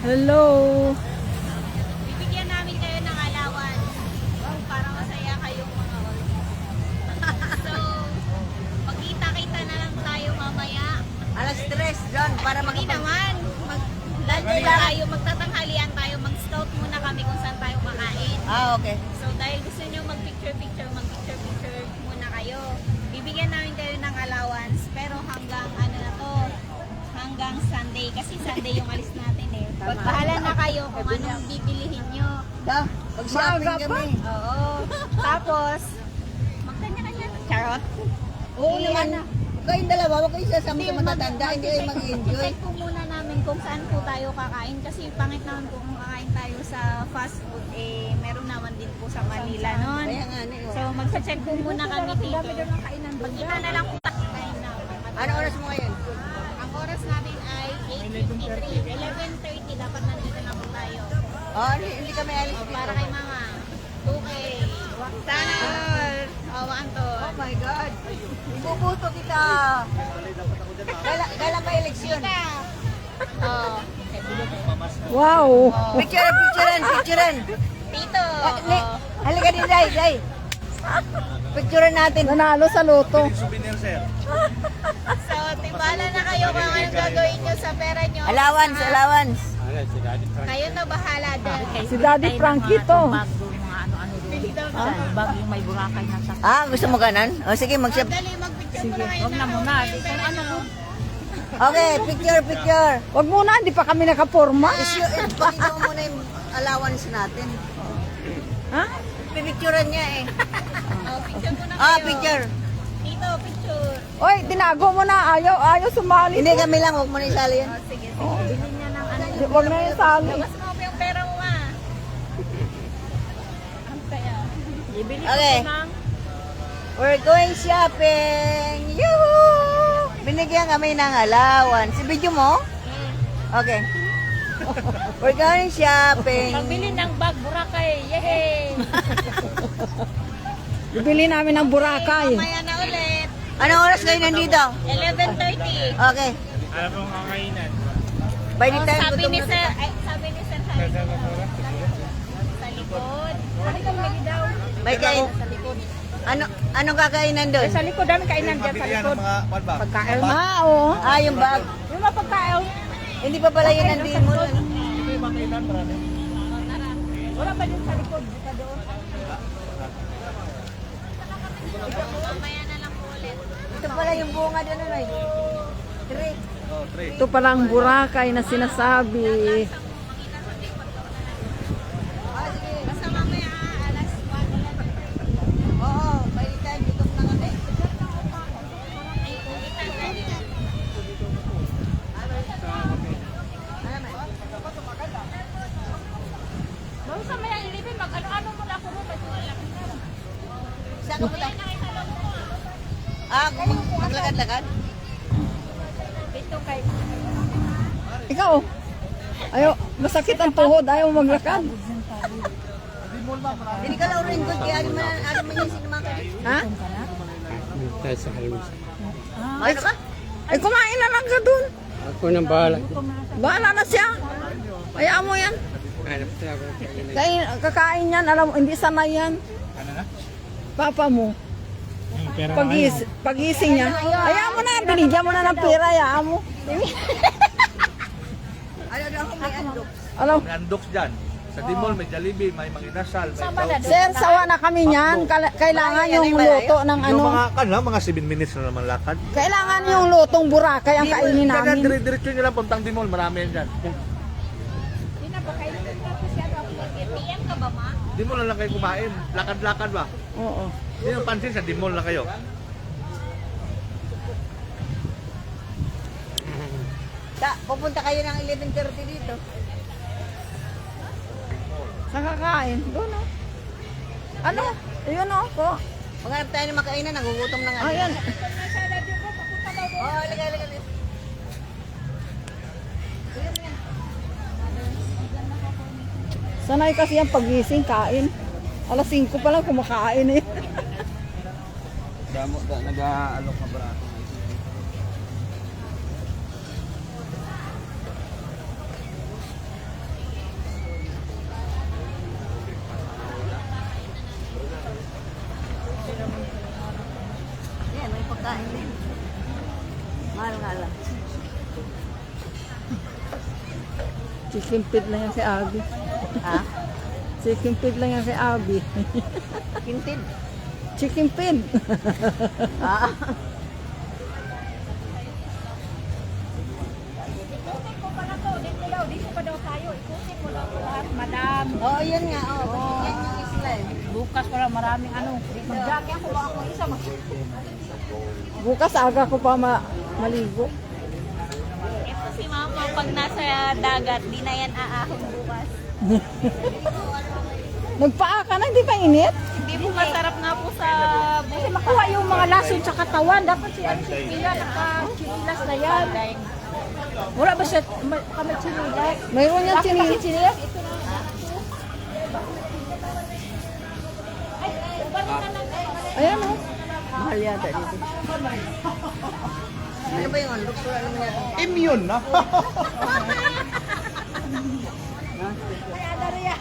Hello. Bibigyan namin kayo ng allowance para masaya kayong mga So, magkita-kita na lang tayo mamaya. Alas 3 doon para Hindi naman. Magtatanghalian tayo. Mag-scout muna kami kung saan tayo makain. Okay. So, dahil gusto nyo mag-picture-picture muna kayo. Bibigyan namin kayo ng allowance. Pero hanggang ano na to, hanggang Sunday. Kasi Sunday yung alis natin eh. Bahala na kayo kung anong bibilihin nyo. Pag-shopping kami. Oo. Tapos, magkanya-kanya. Charot. Oo naman. Kayong dalawa, huwag kayo sasama sa matatanda. Hindi kayo mag-enjoy. I-check po muna namin kung saan po tayo kakain. Kasi pangit naman kung kakain tayo sa fast food. Eh, meron naman din po sa Manila nun. Kaya nga, So, magsa-check po muna kami dito. Pagkita na lang po tayo na. Ano oras mo ngayon? Ang oras natin ay 8:53. 11:30 dapat nandito na po tayo. Hindi kami alis dito. Para kay mama. 2K. Sana all. Awaan to. Oh my God. Ibubuto kita. Kailan ba eleksyon? Oh. Wow. Picturean. Tito. Halika din, Day. Picturean natin. Nanalo sa loto. So, timbala na kayo kung anong gagawin nyo sa pera nyo. Allowance. Kayo na bahala doon. Si Daddy Frankie to. Bag yung may Boracay na sa... Gusto mo ganon? Sige, mag-shop. Dali, mag-picture muna kayo. Huwag na muna. Kung ano mo. Okay, picture. Wag muna, hindi pa kami nakaporma. Pakita mo muna yung allowance natin. Ha? Pipicturean niya eh. Picture muna kayo. Picture. Tito, picture. Oy, tinago mo na. Ayaw sumali. Hindi kami lang, huwag mo na isali yan. Sige. Bilhin niya ng ano. Wag na yung sali. Labas mo pa yung pera mo ah. Ang kaya. Ibili Okay. ko ng... We're going shopping! Yoo! Binigyan kami ng allowance. Video mo? Okay. We're going shopping. Pagbili ng bag Boracay. Yehey! Bibili namin ng Boracay. Mamaya na ulit. Anong oras kayo nandito? 11:30. Okay. Alam mo ang kakainan? By the time Sabi gutom ni na Sir, sabi ni Sir sa likod. may kain. Anong kakainan doon? Sa likod, dami kainan dyan sa Mabili yan likod. ng mga palba. Pagkain. Oo. Yung bag. Yung mga pagkain. Hindi pa pala yun ang din mo. Hindi makailan, marami. Wala ba din sa likod? Dito doon. Mamaya na lang po ulit. Ito pala yung bunga doon. Three. Oh, three. Ito palang Boracay na sinasabi. Sige. Basta mamaya alas 1 lang. Oo, by the time gutom na kami. Doon sa may ilipin, mag-ano-ano muna ako doon. Saan ka punta? Maglakad-lakad? Dito kay... Ikaw. Ayaw, masakit ang tuhod. Ayaw maglakad. Hindi ka lang rin good. Kaya ano man yung sinumaka. Ha? Ano ka? Eh, kumain na lang ka dun. Ako nang bahala. Bahala na siya. Hayaan mo yan. Kakain yan. Alam mo, hindi sanay yan. Ano na? Papa mo. Yung pera Pagising niya. Hayaan mo na. Binigyan mo na ng pera. Hayaan mo. Ano ako may andok? Alam, May andoks dyan. Sa Dimol, may Jollibee, may Manginasal, may Tao. sir, sawa na kami niyan. Kailangan yung luto ng ano. Yung mga 7 minutes na naman lakad. Kailangan yung lutong Boracay ang kainin Kaya namin. dire-diretso nyo lang puntang Dimol, marami yan dyan. PM ka ba, ma? Dimol na lang kayo kumain. Lakad-lakad ba? Oo. Hindi yung pansin, sa Dimol na kayo. Pupunta kayo ng 11:30 dito. Sa kakain. Doon o. Ano? Ayun o po. Maghanap tayo ng makainan, nagugutom na nga. Ayan. Halika. Sanay kasi yung pagising, kain. Alas 5 pa lang kumakain eh. Nag-aalok na ba? pagkain din. Mahal nga lang. Chicken feed lang yan si Abby. Ha? Chicken feed lang yan si Abby. Kintid. Chicken feed. Ah. Ikutin ko pa na to. Dito daw. Dito pa daw tayo. Ikutin mo daw lahat, madam. Oo, yun nga. Oo, yan yung isla eh. Bukas wala maraming ano. Mag-jacket ako ba ako isa. Bukas aga ko pa maligo. Ito si mama, pag nasa dagat, di na yan aahon bukas. Nagpaa ka na, hindi pa init? Hindi po masarap nga po sa Kasi makuha yung mga lason sa katawan. Dapat si ano si Pia naka-chinilas na yan. Wala ba siya kami chinilas? Mayroon yan Bakit sini. chinilas? Ito na. Ayan o. Mahal yata dito. Ano ba yung unlock? Wala naman yata. Immune na. Ay, Adaria.